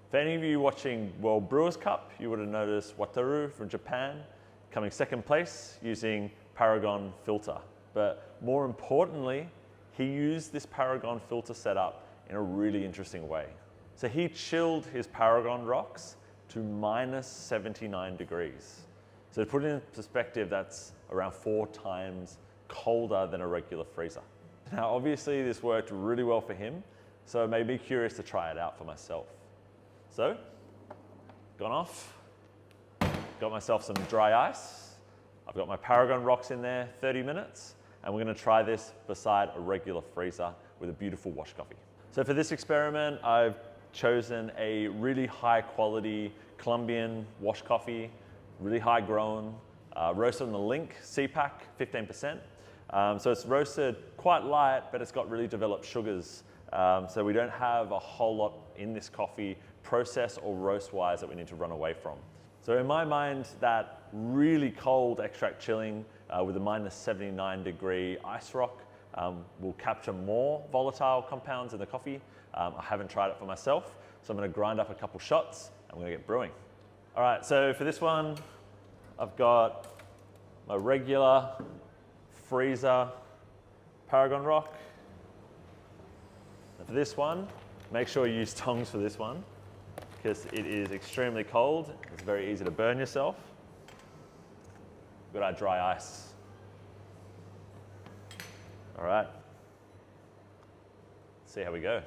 For any of you watching World Brewers Cup, you would have noticed Wataru from Japan coming second place using Paragon filter. But more importantly, he used this Paragon filter setup in a really interesting way. So he chilled his Paragon rocks to -79 degrees. So to put it in perspective, that's around 4 times colder than a regular freezer. Now, obviously this worked really well for him, so it made me curious to try it out for myself. So, gone off, got myself some dry ice. I've got my Paragon rocks in there, 30 minutes, and we're gonna try this beside a regular freezer with a beautiful wash coffee. So for this experiment, I've chosen a really high quality Colombian wash coffee, really high grown, roasted on the Link CPAC, 15%. So it's roasted quite light, but it's got really developed sugars. So we don't have a whole lot in this coffee, process or roast wise, that we need to run away from. So in my mind, that really cold extract chilling with a -79 degree ice rock will capture more volatile compounds in the coffee. I haven't tried it for myself, so I'm gonna grind up a couple shots and we're gonna get brewing. All right, so for this one, I've got my regular freezer Paragon rock. And for this one, make sure you use tongs for this one because it is extremely cold. It's very easy to burn yourself. We've got our dry ice. All right, let's see how we go.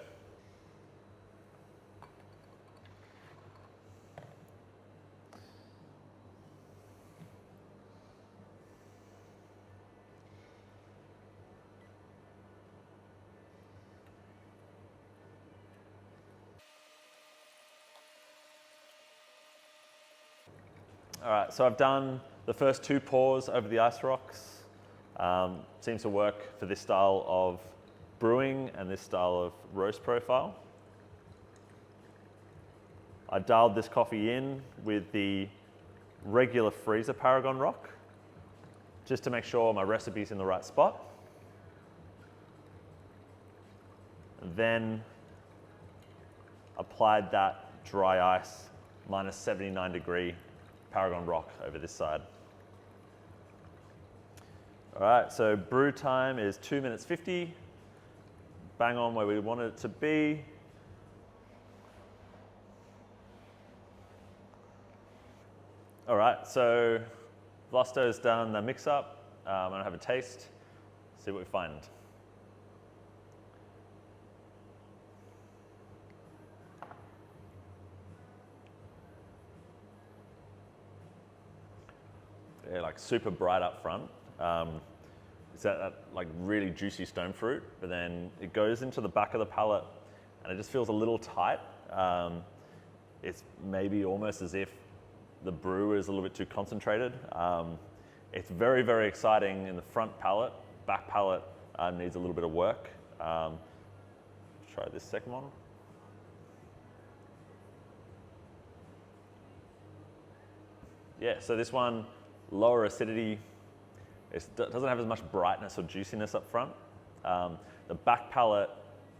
All right, so I've done the first 2 pours over the ice rocks. Seems to work for this style of brewing and this style of roast profile. I dialed this coffee in with the regular freezer Paragon rock, just to make sure my recipe's in the right spot. And then applied that dry ice, -79 degree Paragon rock over this side. All right, so brew time is 2 minutes 50. Bang on where we want it to be. All right, so Vlasto's done the mix up. I'm gonna have a taste, see what we find. Yeah, like super bright up front. It's that like really juicy stone fruit, but then it goes into the back of the palate and it just feels a little tight. It's maybe almost as if the brew is a little bit too concentrated. It's very, very exciting in the front palate. Back palate needs a little bit of work. Try this second one. Yeah, so this one, lower acidity. It doesn't have as much brightness or juiciness up front. The back palate,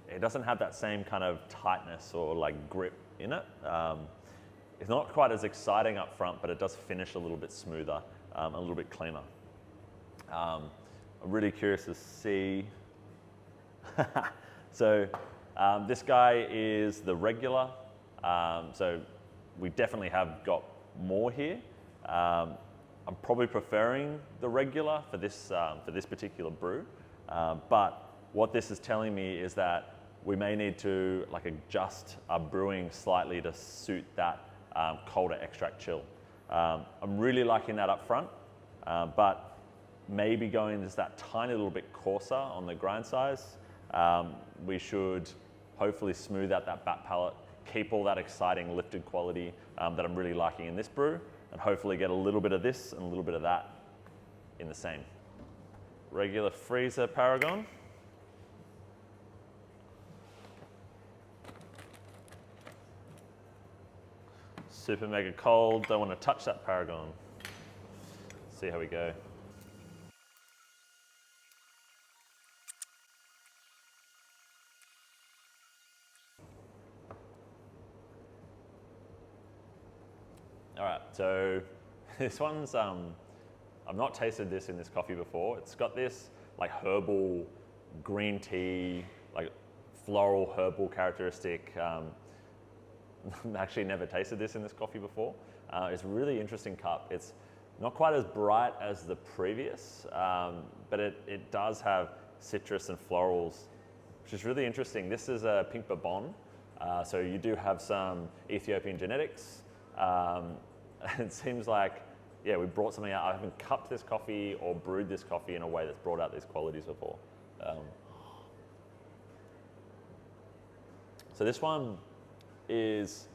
it doesn't have that same kind of tightness or like grip in it. It's not quite as exciting up front, but it does finish a little bit smoother, a little bit cleaner. I'm really curious to see. So this guy is the regular. So we definitely have got more here. I'm probably preferring the regular for this particular brew, but what this is telling me is that we may need to like adjust our brewing slightly to suit that colder extract chill. I'm really liking that up front, but maybe going just that tiny little bit coarser on the grind size. We should hopefully smooth out that back palate, keep all that exciting lifted quality that I'm really liking in this brew, and hopefully get a little bit of this and a little bit of that in the same. Regular freezer Paragon. Super mega cold, don't want to touch that Paragon. See how we go. All right, so this one's, I've not tasted this in this coffee before. It's got this like herbal green tea, like floral herbal characteristic. I've actually never tasted this in this coffee before. It's a really interesting cup. It's not quite as bright as the previous, but it does have citrus and florals, which is really interesting. This is a pink bourbon, so you do have some Ethiopian genetics. It seems like, yeah, we brought something out. I haven't cupped this coffee or brewed this coffee in a way that's brought out these qualities before. So this one is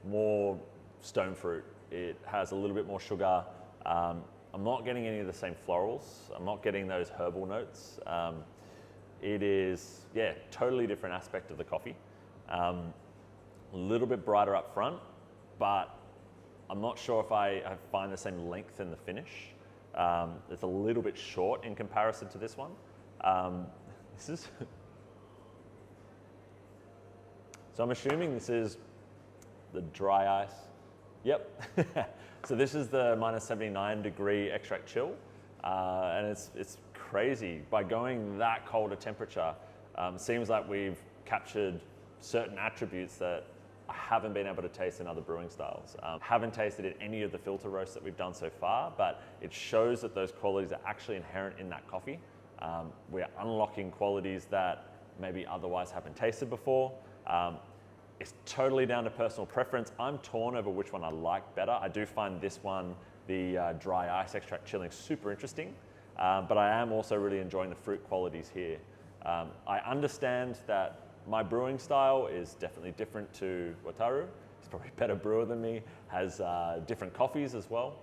more stone fruit. It has a little bit more sugar. I'm not getting any of the same florals. I'm not getting those herbal notes. It is, yeah, totally different aspect of the coffee. A little bit brighter up front, but I'm not sure if I find the same length in the finish. It's a little bit short in comparison to this one. This is, so I'm assuming this is the dry ice. Yep. So this is the -79 extract chill, and it's crazy. By going that cold a temperature, seems like we've captured certain attributes that I haven't been able to taste in other brewing styles. Haven't tasted in any of the filter roasts that we've done so far, but it shows that those qualities are actually inherent in that coffee. We're unlocking qualities that maybe otherwise haven't tasted before. It's totally down to personal preference. I'm torn over which one I like better. I do find this one, the dry ice extract chilling, super interesting, but I am also really enjoying the fruit qualities here. I understand that my brewing style is definitely different to Wataru. He's probably a better brewer than me, has different coffees as well.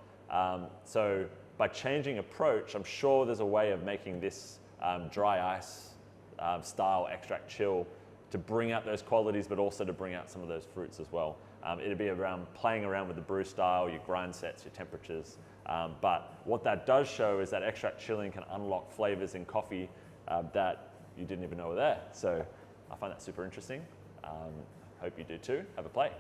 So by changing approach, I'm sure there's a way of making this dry ice style extract chill to bring out those qualities, but also to bring out some of those fruits as well. It'd be around playing around with the brew style, your grind sets, your temperatures. But what that does show is that extract chilling can unlock flavors in coffee that you didn't even know were there. So I find that super interesting. Hope you do too. Have a play.